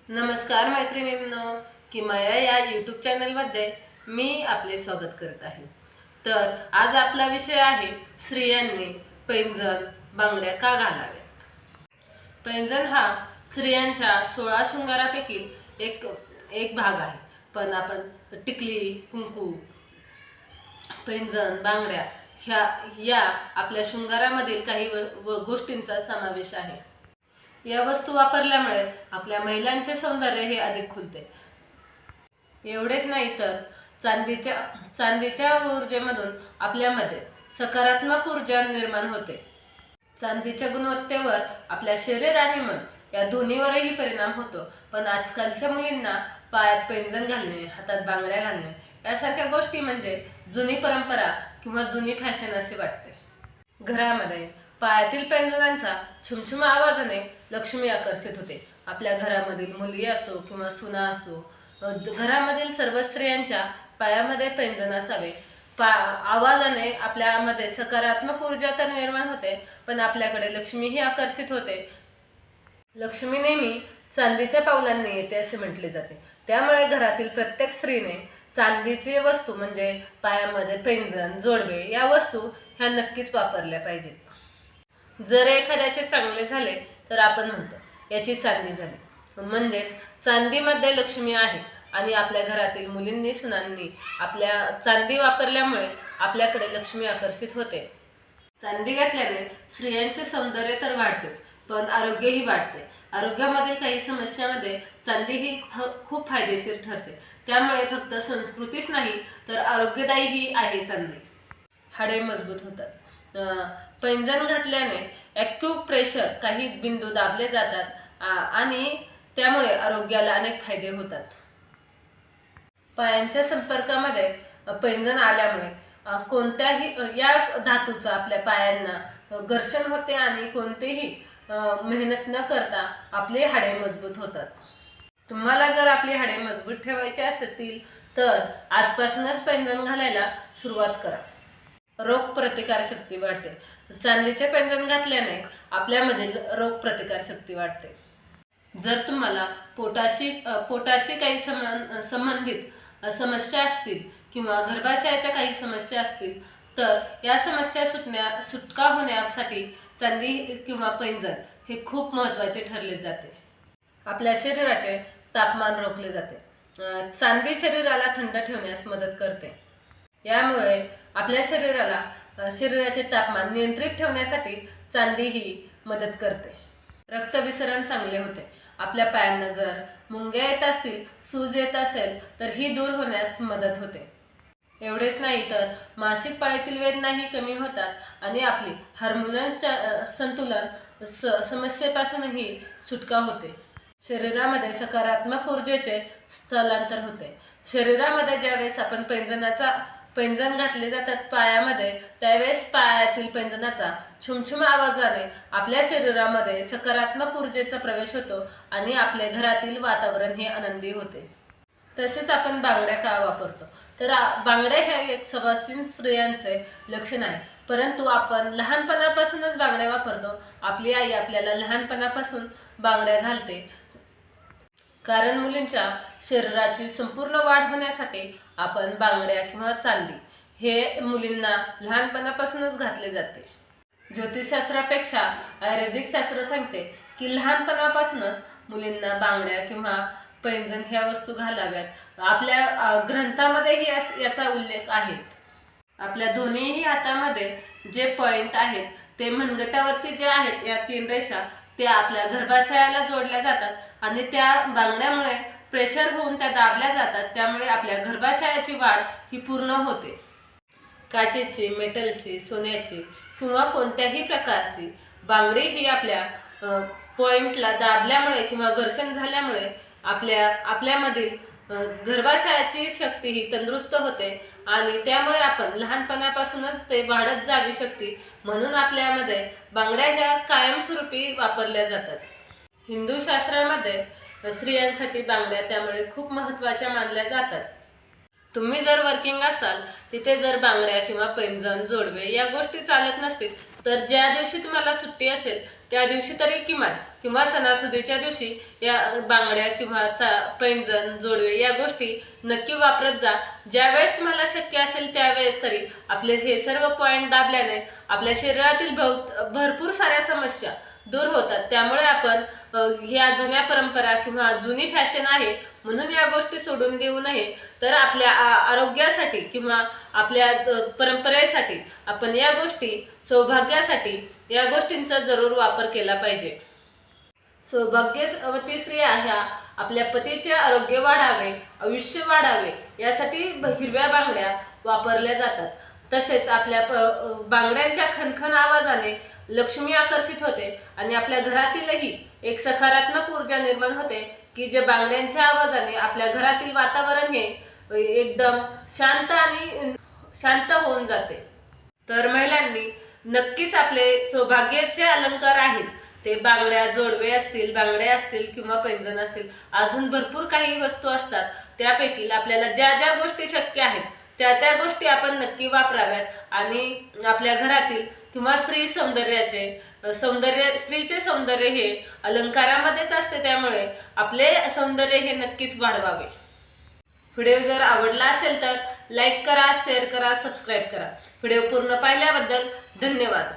नमस्कार मैत्रिणींनो, किमया या यूट्यूब चॅनलमध्ये मी आपले स्वागत करत आहे। तर आज आपला विषय आहे स्त्रियांनी पैंजण बांगड्या का घालाव्यात। पैंजण हा स्त्रियांच्या 16 शृंगारापैकी एक भाग आहे, पण आपण टिकली, कुंकू, पैंजण, बांगड्या या आपल्या शृंगारामधील काही गोष्टींचा समावेश आहे। या वस्तू वापरल्यामुळे आपल्या महिलांचे सौंदर्य हे अधिक खुलते। एवढेच नाही तर चांदीच्या ऊर्जेमधून आपल्यामध्ये सकारात्मक ऊर्जा निर्माण होते। चांदीच्या गुणवत्तेवर आपल्या शरीर आणि मन या दोन्हीवरही परिणाम होतो। पण आजकालच्या मुलींना पायात पैंजण घालणे, हातात बांगड्या घालणे यासारख्या गोष्टी म्हणजे जुनी परंपरा किंवा जुनी फॅशन असे वाटते। घरामध्ये पायातील पैंजणांचा छुमछुम आवाजाने लक्ष्मी आकर्षित होते। आपल्या घरामधील मुली असो किंवा सुना असो, घरामधील सर्व स्त्रियांच्या पायामध्ये पैंजण असावे। आवाजाने आपल्यामध्ये सकारात्मक ऊर्जा तर निर्माण होते, पण आपल्याकडे लक्ष्मीही आकर्षित होते। लक्ष्मी नेहमी चांदीच्या पावलांनी येते असे म्हटले जाते। त्यामुळे घरातील प्रत्येक स्त्रीने चांदीची वस्तू म्हणजे पायामध्ये पैंजण, जोडवे या वस्तू ह्या नक्कीच वापरल्या पाहिजेत। जर एखाद्याचे चांगले झाले तर आपण म्हणतो याची चांदी झाली, म्हणजेच चांदीमध्ये लक्ष्मी आहे। आणि आपल्या घरातील मुलींनी, सुनांनी आपल्या चांदी वापरल्यामुळे आपल्याकडे लक्ष्मी आकर्षित होते। चांदी घातल्याने स्त्रियांचे सौंदर्य तर वाढतेच, पण आरोग्यही वाढते। आरोग्यामधील काही समस्यामध्ये चांदी ही खूप फायदेशीर ठरते। त्यामुळे फक्त संस्कृतीच नाही तर आरोग्यदायीही आहे चांदी। हाडे मजबूत होतात। पैंजण घातल्याने ॲक्युप्रेशर काही बिंदू दाबले जातात आणि त्यामुळे आरोग्याला अनेक फायदे होतात। पायांच्या संपर्कामध्ये पैंजण आल्यामुळे कोणत्याही या धातूचा आपल्या पायांना घर्षण होते आणि कोणतेही मेहनत न करता आपले हाडे मजबूत होतात। तुम्हाला जर आपली हाडे मजबूत ठेवायची असतील तर आजपासूनच पैंजण घालायला सुरुवात करा। रोग प्रतिकार शक्ती वाढते। चांदीचे पैंजण घातल्याने आपल्यामधील रोग प्रतिकार शक्ती वाढते। जर तुम्हाला पोटाशी काही संबंधित समस्या असतील किंवा गर्भाशयाच्या काही समस्या असतील तर या समस्या सुटका होण्यासाठी चांदी किंवा पैंजण हे खूप महत्त्वाचे ठरले जाते। आपल्या शरीराचे तापमान रोखले जाते। चांदी शरीराला थंड ठेवण्यास मदत करते। यामुळे आपल्या शरीराचे तापमान नियंत्रित ठेवण्यासाठी चांदी ही मदत करते। रक्तविसरण चांगले होते। आपल्या पायांना जर मुंग्या येत असतील, सूज येत असेल तर ही दूर होण्यास मदत होते। एवढेच नाही तर मासिक पाळीतील वेदनाही कमी होतात आणि आपली हार्मोन्सच्या संतुलन समस्येपासूनही सुटका होते। शरीरामध्ये सकारात्मक ऊर्जेचे स्थलांतर होते। शरीरामध्ये ज्यावेळेस आपण पैंजण घातले जातात पायामध्ये, त्यावेळेस पायातील पैंजणाचा छुमछुम आवाजाने आपल्या शरीरामध्ये सकारात्मक ऊर्जेचा प्रवेश होतो आणि आपल्या घरातील वातावरण हे आनंदी होते। तसेच आपण बांगड्या का वापरतो तर बांगड्या ह्या एक सवासीन स्त्रियांचे लक्षण आहे। परंतु आपण लहानपणापासूनच बांगड्या वापरतो। आपली आई आपल्याला लहानपणापासून बांगड्या घालते, कारण मुलींच्या शरीराची संपूर्ण वाढ होण्यासाठी आपण बांगड्या किंवा चांदी हे मुलींना लहानपणापासूनच घातले जाते। ज्योतिषशास्त्रापेक्षा आयुर्वेदिक शास्त्र सांगते की लहानपणापासूनच मुलींना बांगड्या किंवा पैंजण ह्या वस्तू घालाव्यात। आपल्या ग्रंथामध्येही याचा उल्लेख आहे। आपल्या दोन्हीही हातामध्ये जे पॉइंट आहेत ते मनगटावरती जे आहेत या 3 रेषा त्या आपल्या गर्भाशयाला जोडल्या जातात आणि त्या बांगड्यामुळे प्रेशर होऊन त्या दाबल्या जातात। त्यामुळे आपल्या गर्भाशयाची वाढ ही पूर्ण होते। काचेची, मेटलची, सोन्याची किंवा कोणत्याही प्रकारची बांगडी ही आपल्या पॉइंटला दाबल्यामुळे किंवा घर्षण झाल्यामुळे आपल्यामधील गर्भाशयाची शक्ती ही तंदुरुस्त होते आणि त्यामुळे आपण लहानपणापासूनच ते वाढत जावी शक्ती, म्हणून आपल्यामध्ये बांगड्या ह्या कायमस्वरूपी वापरल्या जातात। हिंदू शास्त्रामध्ये स्त्रियांसाठी बांगड्या त्यामुळे खूप महत्त्वाच्या मानल्या जातात। तुम्ही जर वर्किंग असाल, तिथे जर बांगड्या किंवा पैंजण, जोडवे या गोष्टी चालत नसतील तर ज्या दिवशी तुम्हाला सुट्टी असेल त्या दिवशी तरी किमान किंवा सणासुदीच्या दिवशी या बांगड्या किंवा पैंजण जोडवे या गोष्टी नक्की वापरत जा। ज्यावेळेस तुम्हाला शक्य असेल त्यावेळेस तरी आपले हे सर्व पॉइंट दाबल्याने आपल्या शरीरातील भरपूर साऱ्या समस्या दूर होतात। त्यामुळे आपण ह्या जुन्या परंपरा किंवा जुनी फॅशन आहे म्हणून या गोष्टी सोडून देऊ नये, तर आपल्या आरोग्यासाठी किंवा आपल्या परंपरेसाठी आपण या गोष्टी, सौभाग्यासाठी या गोष्टींचा जरूर वापर केला पाहिजे। सौभाग्यवती स्त्रिया ह्या आपल्या पतीचे आरोग्य वाढावे, आयुष्य वाढावे यासाठी हिरव्या बांगड्या वापरल्या जातात। तसेच आपल्या बांगड्यांच्या खणखण आवाजाने लक्ष्मी आकर्षित होते आणि आपल्या घरातीलही एक सकारात्मक ऊर्जा निर्माण होते की जे बांगड्यांच्या आवाजाने आपल्या घरातील वातावरण हे एकदम शांत होऊन जाते। तर महिलांनी नक्कीच आपले सौभाग्याचे अलंकार आहेत ते बांगड्या, जोडवे असतील, बांगड्या असतील किंवा पैंजण असतील, अजून भरपूर काही वस्तू असतात, त्यापैकी आपल्याला ज्या ज्या गोष्टी शक्य आहेत त्या गोष्टी आपण नक्की वापराव्यात आणि आपल्या घरातील किंवा स्त्रीचे सौंदर्य हे अलंकारामध्येच असते, त्यामुळे आपले सौंदर्य हे नक्कीच वाढवावे। व्हिडिओ जर आवडला असेल तर लाईक करा, शेअर करा, सबस्क्राईब करा। व्हिडिओ पूर्ण पाहिल्याबद्दल धन्यवाद।